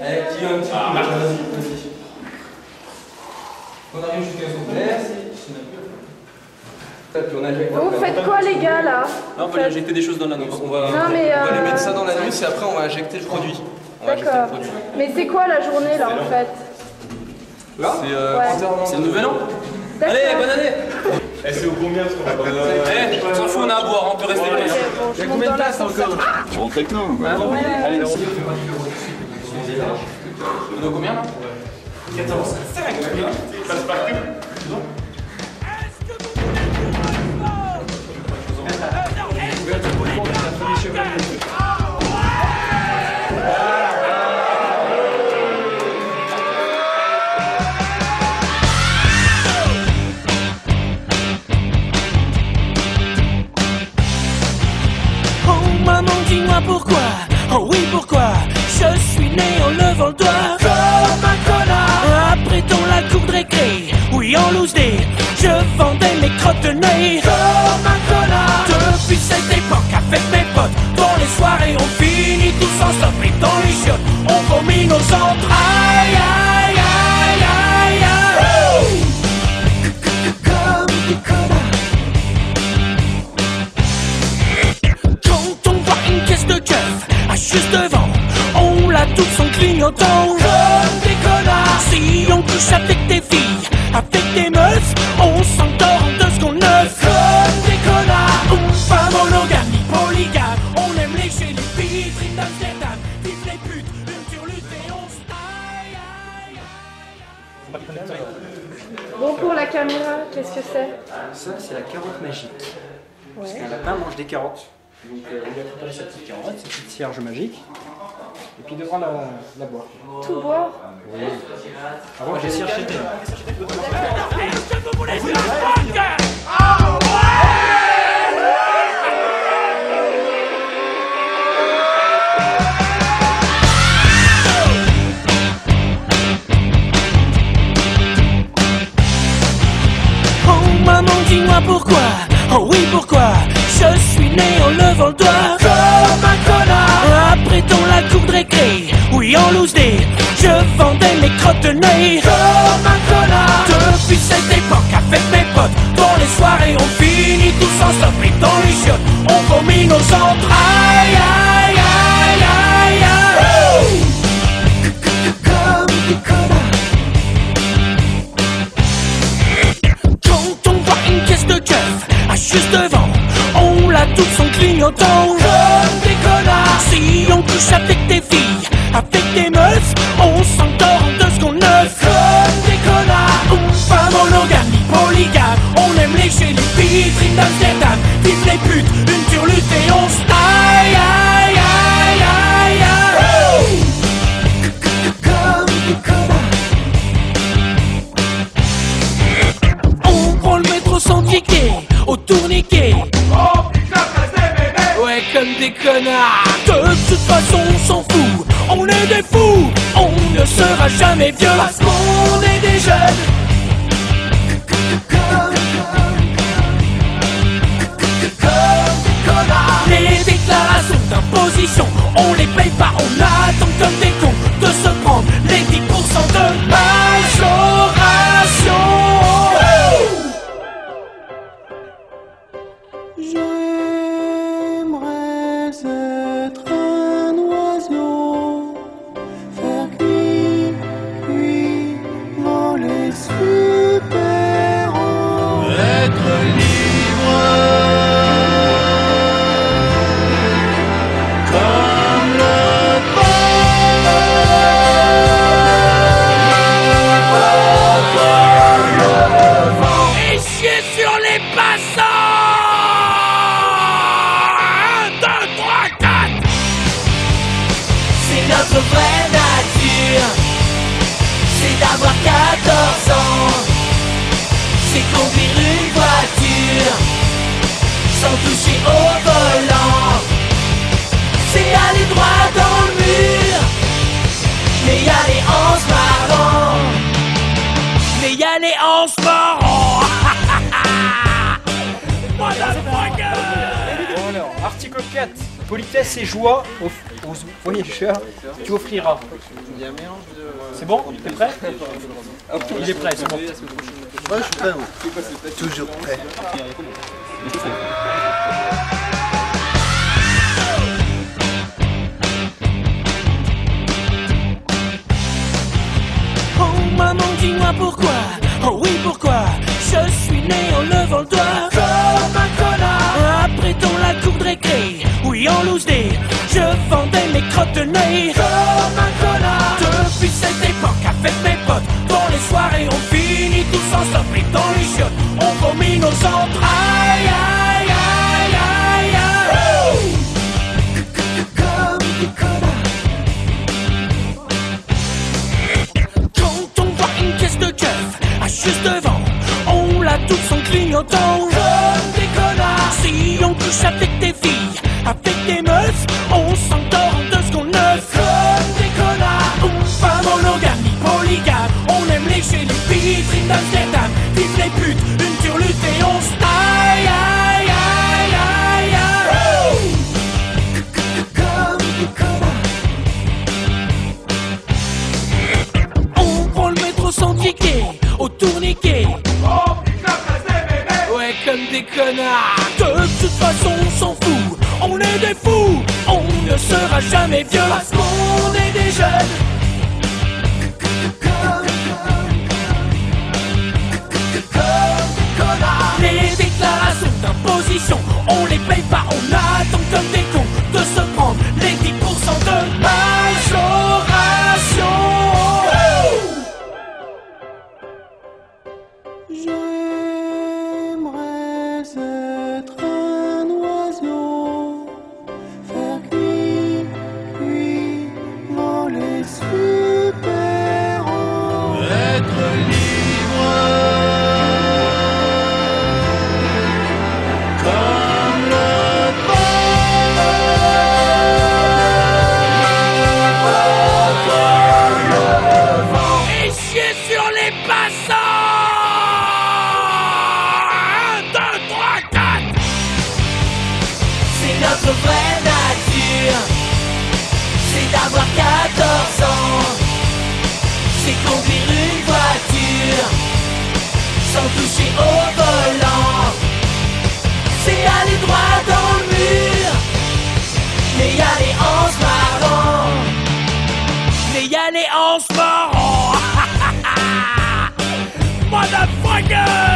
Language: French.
Allez, qui a un petit coup, vas-y. On arrive jusqu'à son père. Vous faites quoi les gars là? Non, on va lui injecter des choses dans l'anus. On va lui mettre ça dans l'anus et après on va injecter le produit. D'accord. Mais c'est quoi la journée là en fait? Là C'est le nouvel an. Allez, bonne année. Eh, c'est au combien parce qu'on va pas... Eh, on s'en fout, on a à boire, on peut rester Ok, là. bon, je monte dans la encore. Tu rentres avec nous. Allez, on est au combien là 14. 5. Passe partout. Oh maman, dis-moi pourquoi, oh oui pourquoi, je suis né en levant le doigt comme un connard. Après dans la cour de récré, oui en loose day, je vendais mes crottes de nez comme un connard. Depuis cette époque avec mes potes, dans les soirées on finit tous ensemble et dans les chiottes, on vomit nos entrailles. Aïe, aïe, aïe, aïe. Comme des connards. Quand on voit une caisse de keuf à juste devant, on la touche en clignotant comme des connards. Si on couche avec des filles, avec des meufs, on s'endort en 2 secondes 9 comme des connards. Pas monogamie, polygame, on aime lécher les filles, vive d'Amsterdam, vive les putes, une turlute et on se taille. Bon, pour la caméra, qu'est-ce que c'est? Ça, c'est la carotte magique. Parce qu'un lapin mange des carottes. Donc, on lui a préparé sa petite carotte, sa petite cierge magique. Et puis, il devra la boire. Tout boire? Oui. Avant, j'ai cherché. Oh maman, dis-moi pourquoi, oh oui pourquoi, je suis né en levant le doigt comme un connard. Après dans la cour de récré, oui en loose day, je vendais mes crottes de nez comme un connard. Depuis cette époque avec mes potes, dans les soirées on finit tous ensemble et dans les chiottes, on vomit nos entrailles. Aïe, aïe, aïe, aïe. Comme des connards. Quand on voit une caisse de keuf à juste devant, on la touche en clignotant comme des connards. Si on couche avec des filles, avec des meufs, on s'endort en 2 secondes 9 comme des connards. Pas monogamie, polygame, on aime lécher les filles, vive d'Amsterdam, vive les putes, une turlute et on se taille. Aïe, aïe, aïe, aïe. Comme des connards. On prend le métro sans ticket, au tourniquet. Oh putain, ouais, comme des connards. De toute façon, on s'en fout, on est des fous. On ne sera jamais vieux parce qu'on est des jeunes. Comme des connards. Les déclarations d'imposition, on les paye pas, on attend comme des cons de se prendre les 10% de majoration. J'aimerais être un oiseau, faire cuit, cuit, voler super haut, être libre comme le vent et chier sur les passants. 1, 2, 3, 4. C'est notre vraie nature, c'est d'avoir 14 ans, c'est conduire une voiture sans toucher au volant, c'est aller droit dans le mur, mais y aller en se marrant, mais y aller en se marrant. Bon alors, article 4, politesse et joie vous voyageurs qui offrira. C'est bon? T'es prêt? Il est prêt, c'est bon. Moi je suis prêt, oui. Toujours prêt. Oh maman, dis-moi pourquoi, oh oui pourquoi, je suis né en levant le doigt. Comme un connard, après dans la cour de récré, oui en loose day, je vendais mes crottes de nez. Comme un connard, depuis cette époque avec mes potes, dans les soirées on finit tous ensemble et dans les chiottes, on vomit nos entrailles. Aïe, aïe, aïe, aïe. Comme des connards. Quand on voit une caisse de keuf à juste devant, on la touche en clignotant. Comme des connards. Si on couche avec des filles, avec des meufs, on s'endort en 2 secondes 9. Comme des connards. Pas monogamie, polygame, on aime lécher les vitrines d'Amsterdam. Vive les putes, une turlute et on se taille. Aïe, aïe, aïe, aïe. Comme des connards. On prend le métro sans ticket, au tourniquet. Oh putain, c'est bébé. Ouais, comme des connards. De toute façon, on s'en fout, on est des fous. On ne sera jamais vieux parce qu'on est des jeunes. Les déclarations d'imposition, on les paye pas, on attend comme des cons de se prendre les 10% de majoration. J'aimerais être un oiseau, faire cuire, voler super haut. Être libre comme le vent. Et chier sur les passants. 1, 2, 3, 4. C'est notre vraie nature, c'est d'avoir 14 ans, c'est conduire une voiture sans toucher au volant, c'est aller droit dans le mur, mais y aller en se marrant, mais y aller en se marrant. Motherfucker!